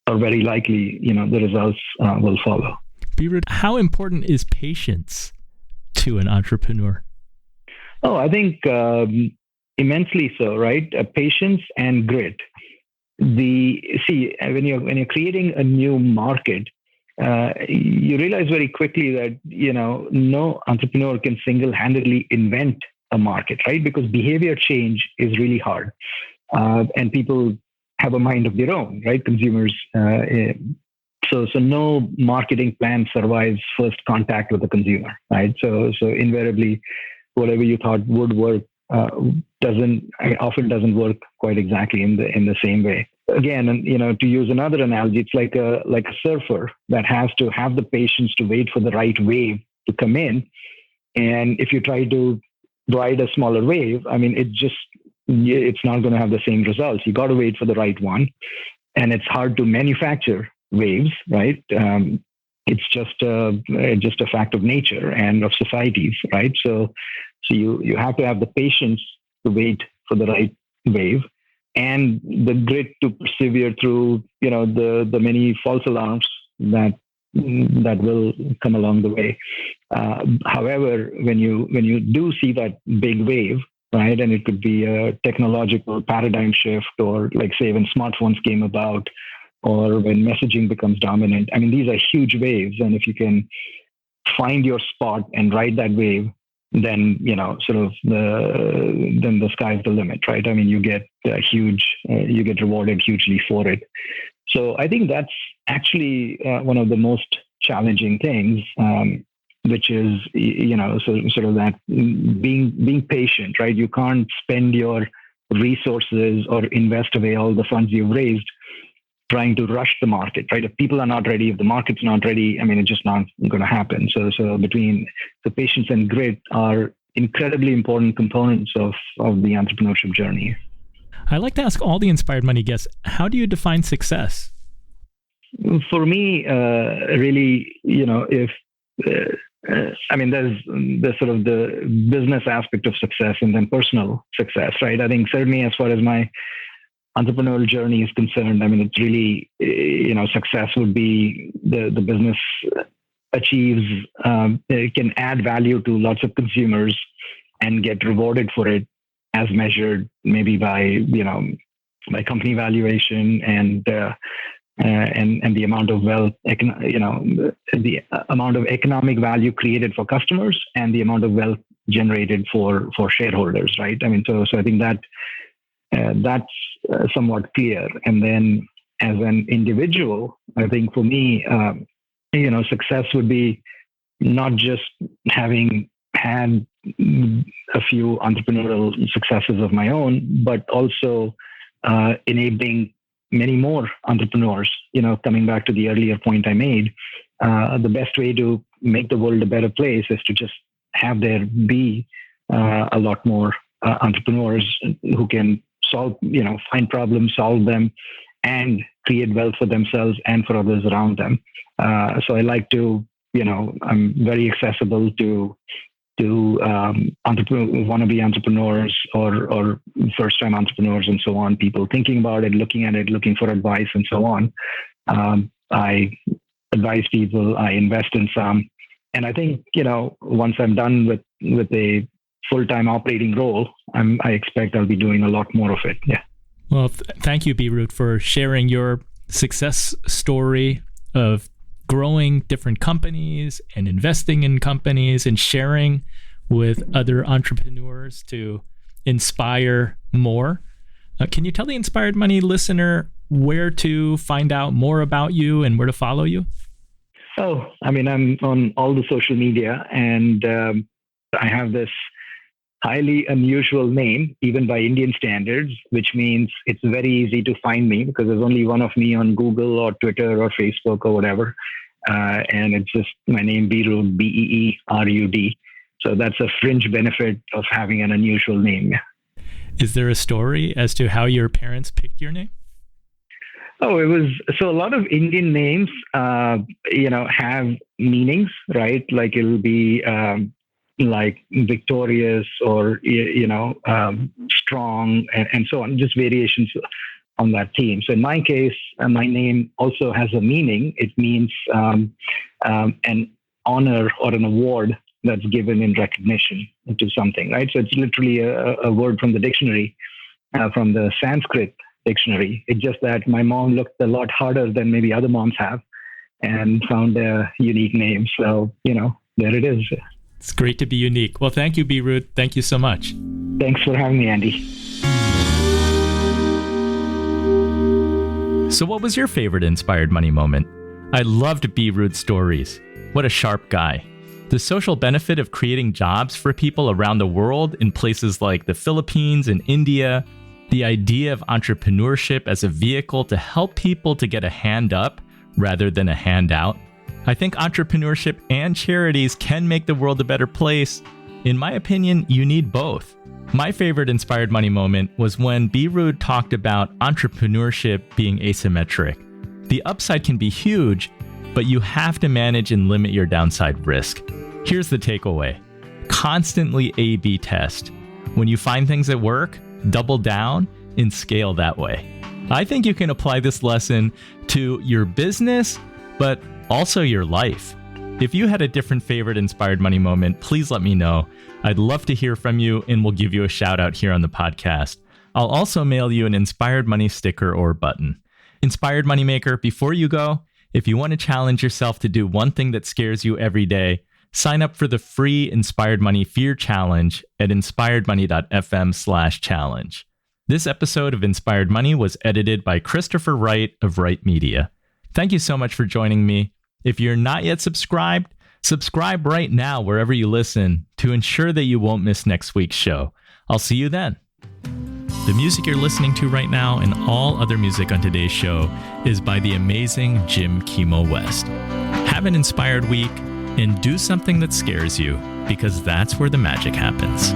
very likely, the results will follow. Beerud, how important is patience to an entrepreneur? Oh, I think immensely so, right? Patience and grit. When you're creating a new market, you realize very quickly that no entrepreneur can single-handedly invent a market, right? Because behavior change is really hard. And people have a mind of their own, right? Consumers. So no marketing plan survives first contact with the consumer, right? So invariably, whatever you thought would work often doesn't work quite exactly in the same way. Again, and to use another analogy, it's like a surfer that has to have the patience to wait for the right wave to come in. And if you try to ride a smaller wave, it's not going to have the same results. You got to wait for the right one, and it's hard to manufacture waves, right? It's just a fact of nature and of societies, right? So you have to have the patience to wait for the right wave, and the grit to persevere through the many false alarms that will come along the way. However, when you do see that big wave, right, and it could be a technological paradigm shift, or like say when smartphones came about, or when messaging becomes dominant. These are huge waves, and if you can find your spot and ride that wave, then then the sky's the limit, right? You get you get rewarded hugely for it. So I think that's actually one of the most challenging things, which is sort of that being patient, right? You can't spend your resources or invest away all the funds you've raised trying to rush the market, right? If people are not ready, if the market's not ready, it's just not going to happen. So between the patience and grit are incredibly important components of the entrepreneurship journey. I like to ask all the Inspired Money guests, how do you define success? For me, really, if there's sort of the business aspect of success and then personal success, right? I think certainly as far as my entrepreneurial journey is concerned, it's really, success would be the business achieves, it can add value to lots of consumers and get rewarded for it, as measured maybe by company valuation and the amount of wealth, the amount of economic value created for customers and the amount of wealth generated for shareholders, right? So I think that that's somewhat clear. And then as an individual, I think for me, success would be not just having had a few entrepreneurial successes of my own, but also enabling many more entrepreneurs. Coming back to the earlier point I made, the best way to make the world a better place is to just have there be a lot more entrepreneurs who can find problems, solve them, and create wealth for themselves and for others around them. So I like to, I'm very accessible to wannabe entrepreneurs or first-time entrepreneurs and so on, people thinking about it, looking at it, looking for advice and so on. I advise people, I invest in some. And I think, once I'm done with a full-time operating role, I expect I'll be doing a lot more of it. Yeah. Well, thank you, Beerud, for sharing your success story of growing different companies and investing in companies and sharing with other entrepreneurs to inspire more. Can you tell the Inspired Money listener where to find out more about you and where to follow you? Oh, I'm on all the social media, and I have this highly unusual name, even by Indian standards, which means it's very easy to find me because there's only one of me on Google or Twitter or Facebook or whatever. And it's just my name, Beerud, Beerud. So that's a fringe benefit of having an unusual name. Is there a story as to how your parents picked your name? Oh, so a lot of Indian names, have meanings, right? Like it'll be, like victorious or, strong and so on, just variations on that theme. So in my case, my name also has a meaning. It means an honor or an award that's given in recognition to something, right? So it's literally a word from the dictionary, from the Sanskrit dictionary. It's just that my mom looked a lot harder than maybe other moms have and found a unique name. So, there it is. It's great to be unique. Well, thank you, Beerud. Thank you so much. Thanks for having me, Andy. So what was your favorite inspired money moment? I loved Beerud's stories. What a sharp guy. The social benefit of creating jobs for people around the world in places like the Philippines and India, the idea of entrepreneurship as a vehicle to help people to get a hand up rather than a handout. I think entrepreneurship and charities can make the world a better place. In my opinion, you need both. My favorite inspired money moment was when Beerud talked about entrepreneurship being asymmetric. The upside can be huge, but you have to manage and limit your downside risk. Here's the takeaway. Constantly A/B test. When you find things that work, double down and scale that way. I think you can apply this lesson to your business, but also your life. If you had a different favorite inspired money moment, please let me know. I'd love to hear from you, and we'll give you a shout out here on the podcast. I'll also mail you an Inspired Money sticker or button. Inspired Moneymaker, before you go, if you want to challenge yourself to do one thing that scares you every day, sign up for the free Inspired Money Fear Challenge at inspiredmoney.fm/challenge. This episode of Inspired Money was edited by Christopher Wright of Wright Media. Thank you so much for joining me. If you're not yet subscribed, subscribe right now wherever you listen to ensure that you won't miss next week's show. I'll see you then. The music you're listening to right now and all other music on today's show is by the amazing Jim Kimo West. Have an inspired week and do something that scares you, because that's where the magic happens.